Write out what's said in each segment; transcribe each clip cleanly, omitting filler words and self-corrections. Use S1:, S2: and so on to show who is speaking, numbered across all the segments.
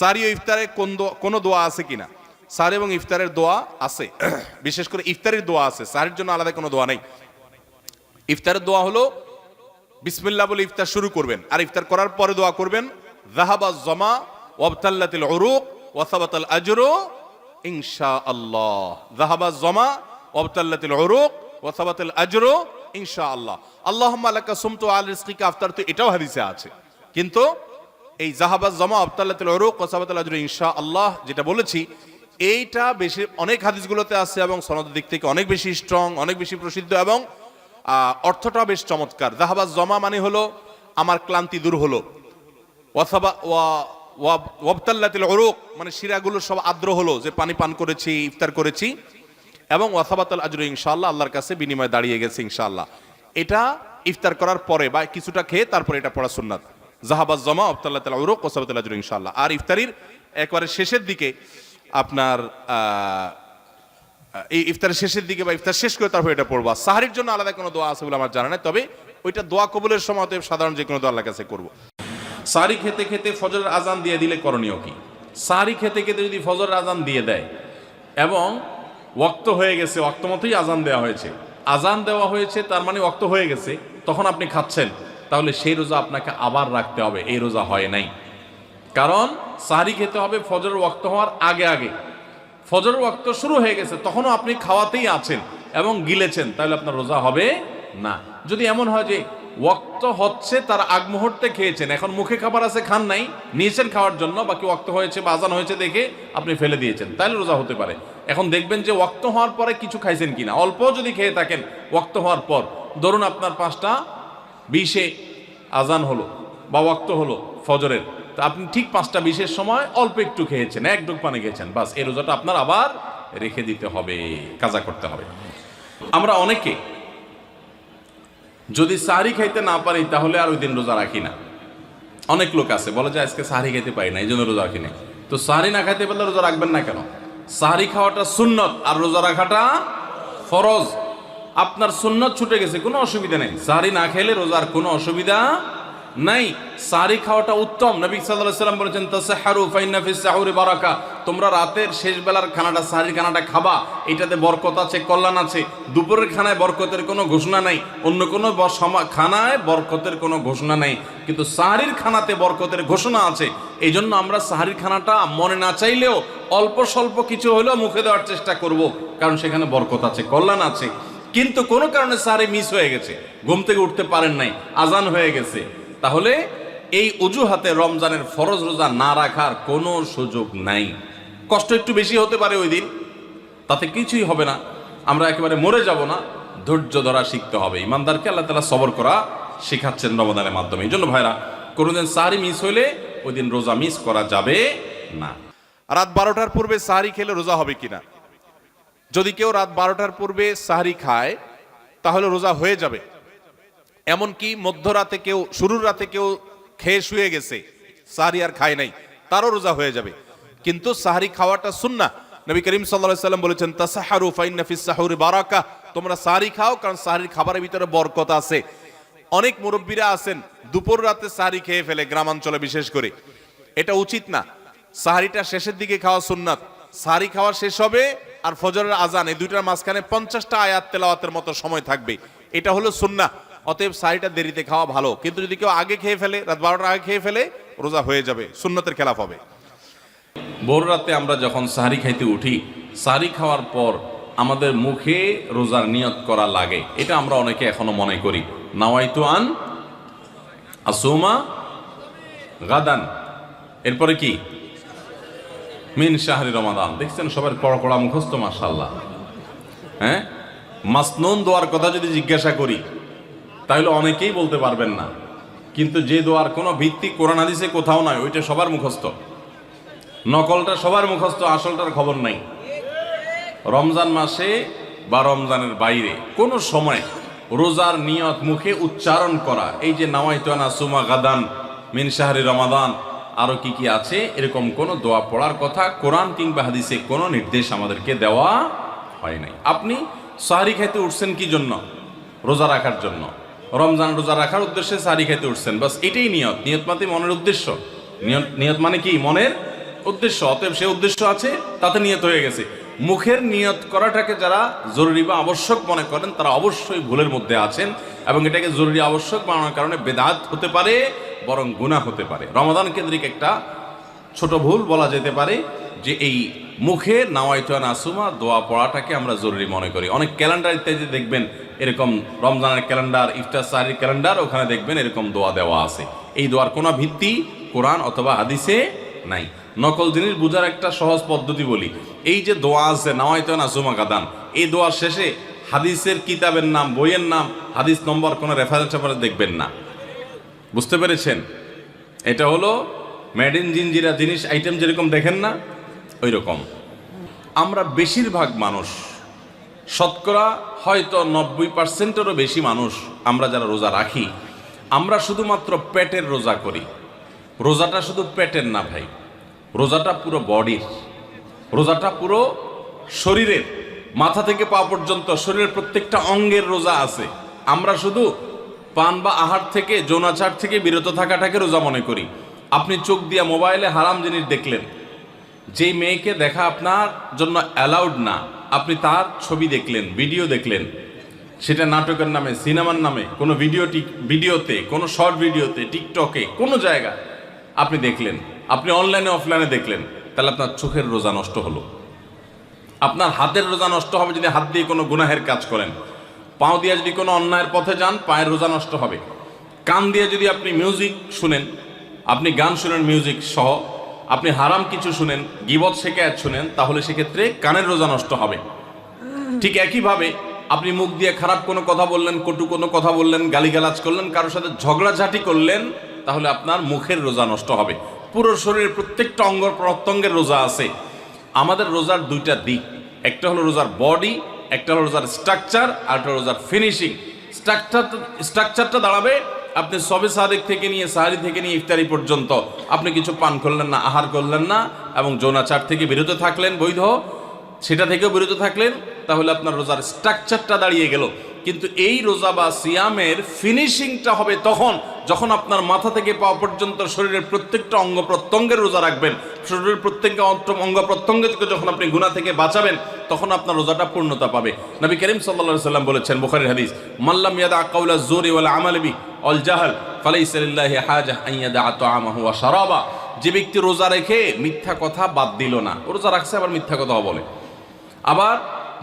S1: সারি ও ইফতারে কোনো দোয়া আছে কিনা? সারি এবং ইফতারের দোয়া আছে, বিশেষ করে ইফতারের দোয়া আছে, সারির জন্য আলাদা কোনো দোয়া নেই। ইফতারের দোয়া হলো বিসমিল্লাহ বলে ইফতার শুরু করবেন, আর ইফতার করার পরে দোয়া করবেন যাহাবাজ জামা ওয়াবতাল্লাতিল উরুক ওয়া সাবাতাল আজরু ইনশাআল্লাহ। যাহাবাজ জামা ওয়াবতাল্লাতিল উরুক ওয়া সাবাতাল আজরু ইনশাআল্লাহ। আল্লাহুম্মা লাকা সুমতু আল রিজকিকা আফতারতু, এটাও হাদিসে আছে। কিন্তু এই জাহাবাজ জামা আবতাল্লাতুল উরুক ওয়া সাবাতাল আজরু ইনশাআল্লাহ যেটা বলেছি, এইটা বেশি অনেক হাদিসগুলোতে আছে এবং সনদের দিক থেকে অনেক বেশি স্ট্রং, অনেক বেশি প্রসিদ্ধ এবং অর্থটা বেশ চমৎকার। জাহাবাজ জামা মানে হলো আমার ক্লান্তি দূর হলো, ওয়াবতাল্লাতুল উরুক মানে শিরাগুলো সব আর্দ্র হলো, যে পানি পান করেছি, ইফতার করেছি, এবং ওয়া সাবাতাল আজরু ইনশাআল্লাহ, আল্লাহর কাছে বিনিময় দাঁড়িয়ে গেছে ইনশাআল্লাহ। এটা ইফতার করার পরে বা কিছুটা খেয়ে তারপরে এটা পড়া সুন্নাত। জাহাবাজ জামা আবতাল্লাতুল উরুক ওয়া সাবাতাল আজরু ইনশাআল্লাহ। আর ইফতারির একবারে শেষের দিকে আপনার এই ইফতারের শেষের দিকে বা ইফতার শেষ করে তারপর এটা পড়বা। সাহরির জন্য আলাদা কোনো দোয়া আছে বলে আমার জানা নাই, তবে ওইটা দোয়া কবুলের সময় সাধারণ যে কোনো দোয়া আল্লাহর কাছে করব। সাহরি খেতে খেতে ফজরের আজান দিয়ে দিলে করণীয় কি? সাহরি খেতে খেতে যদি ফজরের আজান দিয়ে দেয় এবং ওয়াক্ত হয়ে গেছে, ওয়াক্ত মতোই আজান দেওয়া হয়েছে, আজান দেওয়া হয়েছে তার মানে ওয়াক্ত হয়ে গেছে, তখন আপনি খাচ্ছেন, তাহলে সেই রোজা আপনাকে আবার রাখতে হবে, এই রোজা হয় নাই। কারণ সাহরি খেতে হবে ফজরের ওয়াক্ত হওয়ার আগে আগে। ফজরের ওয়াক্ত শুরু হয়ে গেছে, তখনও আপনি খাওয়াতেই আছেন এবং গিলেছেন, তাহলে আপনার রোজা হবে না। যদি এমন হয় যে ওয়াক্ত হচ্ছে তার আগ মুহূর্তে খেয়েছেন, এখন মুখে খাবার আছে, খান নাই, নিয়েছেন খাওয়ার জন্য, বাকি ওয়াক্ত হয়েছে বা আজান হয়েছে দেখে আপনি ফেলে দিয়েছেন, তাহলে রোজা হতে পারে। এখন দেখবেন যে ওয়াক্ত হওয়ার পরে কিছু খাইছেন কিনা, অল্প যদি খেয়ে থাকেন ওয়াক্ত হওয়ার পর, ধরুন আপনার 5:20 আজান হলো বা ওয়াক্ত হলো ফজরের, তো আপনি ঠিক 5:20 সময় অল্প একটু খেয়েছেন, এক ডুব পানি খেয়েছেন, বাস এই রোজাটা আপনার আবার রেখে দিতে হবে, কাজা করতে হবে। আমরা অনেকে যদি সাহরি খাইতে না পারি তাহলে আর ওই দিন রোজা রাখি না। অনেক লোক আছে বলে যে আজকে সাহরি খাইতে পারি না, এই জন্য রোজা রাখি না। তো সাহরি না খাইতে পারলে রোজা রাখবেন না কেন? সাহরি খাওয়াটা সুন্নত আর রোজা রাখাটা ফরজ। আপনার সুন্নত ছুটে গেছে, কোনো অসুবিধা নেই, সাহরি না খেলে রোজার কোনো অসুবিধা নাই। সাহরি খাওয়াটা উত্তম। নবী সাল্লাল্লাহু আলাইহি ওয়াসাল্লাম বলেছেন তাসাহহারু ফাইন্না ফিস সাহুরি বারাকা, তোমরা রাতের শেষ বেলার খানাটা, সাহরির খানাটা খাবা, এটাতে বরকত আছে, কল্যাণ আছে। দুপুরের খানায় বরকতের কোনো ঘোষণা নাই, অন্য কোনো খানায় বরকতের কোনো ঘোষণা নাই, কিন্তু সাহরির খানাতে বরকতের ঘোষণা আছে। এই জন্য আমরা সাহরির খানাটা মনে না চাইলেও অল্প স্বল্প কিছু হলেও মুখে দেওয়ার চেষ্টা করব, কারণ সেখানে বরকত আছে, কল্যাণ আছে। কিন্তু কোনো কারণে সাহরি মিস হয়ে গেছে, ঘুম থেকে উঠতে পারেন নাই, আজান হয়ে গেছে, তাহলে এই অজুহাতে রমজানের ফরজ রোজা না রাখার কোনো সুযোগ নাই। কষ্ট একটু বেশি হতে পারে ওই দিন, তাতে কিছুই হবে না, আমরা একেবারে মরে যাব না। ধৈর্য ধরা শিখতে হবে। ইমানদারকে আল্লাহ তাআলা সবর করা শেখাচ্ছেন রমজানের মাধ্যমে। এই জন্য ভাইরা, কোনোদিন সাহরি মিস হইলে ওই দিন রোজা মিস করা যাবে না। রাত 12টার পূর্বে সাহরি খেলে রোজা হবে কিনা? যদি কেউ রাত 12টার পূর্বে সাহরি খায় তাহলে রোজা হয়ে যাবে। এমনকি মধ্যরাতে কেউ, শুরুর রাতে কেউ খেয়ে শুয়ে গেছে, সাহরি আর খায় নাই, তারও রোজা হয়ে যাবে। কিন্তু সাহরি খাওয়াটা সুন্নাহ। নবী করিম সাল্লাল্লাহু আলাইহি ওয়াসাল্লাম বলেছেন তাসাহহারু ফাইন্না ফিস সাহুরি বারাকা, তোমরা সাহরি খাও, কারণ সাহরির খাবারের ভিতরে বরকত আছে। অনেক মুরব্বীরা আছেন দুপুর রাতে সাহরি খেয়ে ফেলে, গ্রামাঞ্চলে বিশেষ করে। এটা উচিত না। সাহরিটা শেষের দিকে খাওয়া সুন্নাত। সাহরি খাওয়া শেষ হবে আর ফজরের আজান, এই দুইটার মাঝখানে 50টা আয়াত তেলাওয়াতের মতো সময় থাকবে, এটা হলো সুন্নাহ। অতএব সাহরিটা দেরিতে খাওয়া ভালো। কিন্তু যদি কেউ আগে খেয়ে ফেলে, রাত 12টার আগে খেয়ে ফেলে, রোজা হয়ে যাবে, সুন্নতের খেলাফ হবে। ভোর রাতে আমরা যখন সাহরি খাইতে উঠি, সাহরি খাওয়ার পর আমাদের মুখে রোজার নিয়ত করা লাগে। এটা আমরা অনেকে এখনো মনে করি, নাওয়াইতু আন আসুমা গাদান, এরপরে কি মিন শাহরি রমাদান। দেখছেন সবার কড়া কড়া মুখস্থ, মাশাআল্লাহ। হ্যাঁ, মাসনুন দোয়ার কথা যদি জিজ্ঞাসা করি তাহলে অনেকেই বলতে পারবেন না, কিন্তু যে দোয়ার কোনো ভিত্তি কোরআন হাদিসে কোথাও নাই, ওইটা সবার মুখস্থ। নকলটা সবার মুখস্থ, আসলটার খবর নাই। রমজান মাসে বা রমজানের বাইরে কোনো সময় রোজার নিয়ত মুখে উচ্চারণ করা, এই যে নাওয়াইতু আন আসুমা গাদান মিন শাহরি রমাদান, আরো কি কি আছে, এরকম কোন দোয়া পড়ার কথা কোরআন কিংবা হাদিসে কোনো নির্দেশ আমাদেরকে দেওয়া হয় নাই। আপনি সাহরি খাইতে উঠছেন কি জন্য? রোজা রাখার জন্য। রমজান রোজা রাখার উদ্দেশ্যে সাহরি খাইতে উঠছেন, বাস এটাই নিয়ত। নিয়ত মানে মনের উদ্দেশ্য, নিয়ত মানে কি? মনের উদ্দেশ্য, অতএব সে উদ্দেশ্য আছে, তাতে নিয়ত হয়ে গেছে। মুখের নিয়ত করাটাকে যারা জরুরি বা আবশ্যক মনে করেন তারা অবশ্যই ভুলের মধ্যে আছেন, এবং এটাকে জরুরি আবশ্যক বানানোর কারণে বেদাত হতে পারে, বরং গুনাহ হতে পারে। রমাদান কেন্দ্রিক একটা ছোট ভুল বলা যেতে পারে যে এই মুখে নাওয়াইতু আন আসুমা দোয়া পড়াটাকে আমরা জরুরি মনে করি। অনেক ক্যালেন্ডার ইত্যাদি দেখবেন এরকম, রমজানের ক্যালেন্ডার, ইফতার সাহরির ক্যালেন্ডার, ওখানে দেখবেন এরকম দোয়া দেওয়া আছে। এই দোয়ার কোনো ভিত্তি কোরআন অথবা হাদিসে নাই। নকল জিনিস বোঝার একটা সহজ পদ্ধতি বলি, এই যে দোয়া আছে নাওয়াইতু আন আসুমা গাদান, এই দোয়ার শেষে হাদিসের কিতাবের নাম, বইয়ের নাম, হাদিস নম্বর, কোনো রেফারেন্স দেখবেন না। বুঝতে পেরেছেন? এটা হলো মেড ইন জিনজিরা জিনিস আইটেম যেরকম দেখেন না, ওই রকম। আমরা বেশিরভাগ মানুষ, শতকরা হয়তো 90%-এরও বেশি মানুষ, আমরা যারা রোজা রাখি, আমরা শুধুমাত্র পেটের রোজা করি। রোজাটা শুধু পেটের না ভাই, রোজাটা পুরো বডির, রোজাটা পুরো শরীরের, মাথা থেকে পা পর্যন্ত শরীরের প্রত্যেকটা অঙ্গের রোজা আছে। আমরা শুধু পান বা আহার থেকে, যৌনাচার থেকে বিরত থাকাটাকে রোজা মনে করি। আপনি চোখ দিয়ে মোবাইলে হারাম জিনিস দেখলেন, যেই মেয়েকে দেখা আপনার জন্য অ্যালাউড না, আপনি তার ছবি দেখলেন, ভিডিও দেখলেন, সেটা নাটকের নামে, সিনেমার নামে, কোনো ভিডিওতে, কোনো শর্ট ভিডিওতে, টিকটকে, কোনো জায়গায় আপনি দেখলেন, আপনি অনলাইনে অফলাইনে দেখলেন, তাহলে আপনার চোখের রোজা নষ্ট হলো। আপনার হাতের রোজা নষ্ট হবে যদি হাত দিয়ে কোনো গুনাহের কাজ করেন। পাও দিয়ে যদি কোনো অন্যায়ের পথে যান, পায়ের রোজা নষ্ট হবে। কান দিয়ে যদি আপনি মিউজিক শুনেন, আপনি গান শুনেন মিউজিক সহ, আপনি হারাম কিছু শুনেন, গীবত শিকায়াত শুনেন, তাহলে সেক্ষেত্রে কানের রোজা নষ্ট হবে। ঠিক একইভাবে আপনি মুখ দিয়ে খারাপ কোনো কথা বললেন, কটু কোনো কথা বললেন, গালিগালাজ করলেন, কারোর সাথে ঝগড়াঝাটি করলেন, তাহলে আপনার মুখের রোজা নষ্ট হবে। পুরো শরীরের প্রত্যেকটা অঙ্গ প্রত্যঙ্গের রোজা আছে। আমাদের রোজার দুইটা দিক, একটা হলো রোজার বডি, একটা হলো রোজার স্ট্রাকচার, আর একটা রোজার ফিনিশিং। স্ট্রাকচারটা দাঁড়াবে আপনি সবে সাদিক থেকে নিয়ে, সাহারি থেকে নিয়ে ইফতারি পর্যন্ত আপনি কিছু পান করলেন না, আহার করলেন না, এবং যৌনাচার থেকে বিরত থাকলেন, বৈধ সেটা থেকেও বিরত থাকলেন, তাহলে আপনার রোজার স্ট্রাকচারটা দাঁড়িয়ে গেল। কিন্তু এই রোজা বা সিয়ামের ফিনিশিংটা হবে তখন যখন আপনার মাথা থেকে পা পর্যন্ত শরীরের প্রত্যেকটা অঙ্গ প্রত্যঙ্গের রোজা রাখবেন। শরীরের প্রত্যেকটা অঙ্গ প্রত্যঙ্গকে যখন আপনি গুনাহ থেকে বাঁচাবেন, তখন আপনার রোজাটা পূর্ণতা পাবে। নবী করিম সাল্লাল্লাহু আলাইহি সাল্লাম বলেছেন, বুখারীর হাদিস, মাল্লাম ইয়াদা কাওলা যুরি ওয়াল আমাল বি ওয়াল জাহল ফালাইসা লিল্লাহি হাজা আন ইয়াদা তাআমাহু ওয়া শারাবা। যে ব্যক্তি রোজা রেখে মিথ্যা কথা বাদ দিল না, রোজা রাখছে আবার মিথ্যা কথা বলে, আবার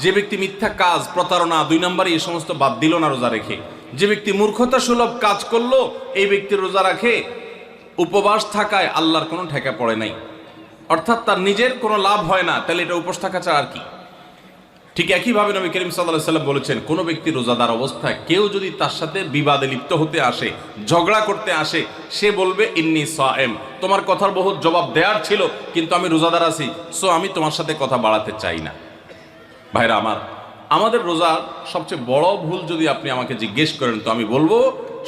S1: যে ব্যক্তি মিথ্যা কাজ, প্রতারণা, 2 নম্বরে এই সমস্ত বাদ দিল না রোজা রেখে, যে ব্যক্তি মূর্খতা সুলভ কাজ করলো, এই ব্যক্তি রোজা রাখে উপবাস থাকায় আল্লাহর কোনো ঠেকা পড়ে নাই, অর্থাৎ তার নিজের কোনো লাভ হয় না, তাহলে এটা উপোস থাকা ছাড়া আর কি। ঠিক একইভাবে নবী করিম সাল্লাল্লাহু আলাইহি সাল্লাম বলেছেন, কোনো ব্যক্তি রোজাদার অবস্থায় কেউ যদি তার সাথে বিবাদে লিপ্ত হতে আসে, ঝগড়া করতে আসে, সে বলবে ইন্নী সায়েম, তোমার কথার বহুত জবাব দেওয়ার ছিল, কিন্তু আমি রোজাদার আছি, সো আমি তোমার সাথে কথা বাড়াতে চাই না। ভাইরা আমার, আমাদের রোজার সবচেয়ে বড় ভুল যদি আপনি আমাকে জিজ্ঞেস করেন, তো আমি বলবো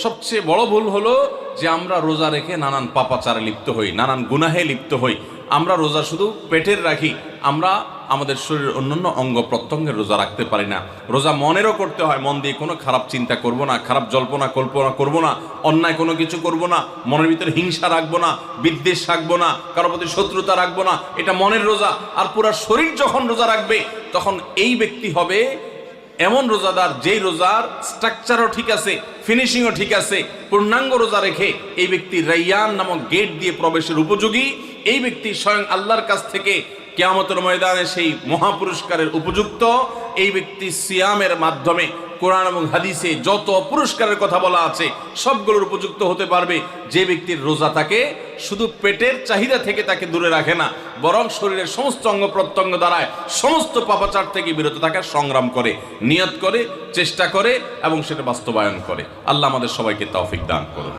S1: সবচেয়ে বড় ভুল হলো যে আমরা রোজা রেখে নানান পাপাচারে লিপ্ত হই, নানান গুনাহে লিপ্ত হই। আমরা রোজা শুধু পেটের রাখি, আমরা আমাদের শরীরের অন্যান্য অঙ্গ প্রত্যঙ্গের রোজা রাখতে পারি না। রোজা মনেরও করতে হয়, মন দিয়ে কোনো খারাপ চিন্তা করব না, খারাপ জল্পনা কল্পনা করব না, অন্যায় কোনো কিছু করব না, মনের ভিতরে হিংসা রাখবো না, বিদ্বেষ রাখবো না, কারোর প্রতি শত্রুতা রাখবো না, এটা মনের রোজা। আর পুরো শরীর যখন রোজা রাখবে, তখন এই ব্যক্তি হবে এমন রোজাদার যেই রোজার স্ট্রাকচারও ঠিক আছে, ফিনিশিংও ঠিক আছে, পূর্ণাঙ্গ রোজা রেখে এই ব্যক্তি রাইয়ান নামক গেট দিয়ে প্রবেশের উপযোগী। এই ব্যক্তি স্বয়ং আল্লাহর কাছ থেকে কিয়ামতের ময়দানে সেই মহাপুরস্কারের উপযুক্ত। এই ব্যক্তি সিয়ামের মাধ্যমে কোরআন এবং হাদিসে যত পুরস্কারের কথা বলা আছে সবগুলোর উপযুক্ত হতে পারবে। যে ব্যক্তির রোজা তাকে শুধু পেটের চাহিদা থেকে তাকে দূরে রাখে না, বরং শরীরের সমস্ত অঙ্গ প্রত্যঙ্গ দ্বারায় সমস্ত পাপাচার থেকে বিরত থাকার সংগ্রাম করে, নিয়ত করে, চেষ্টা করে এবং সেটা বাস্তবায়ন করে। আল্লাহ আমাদের সবাইকে তৌফিক দান করুন।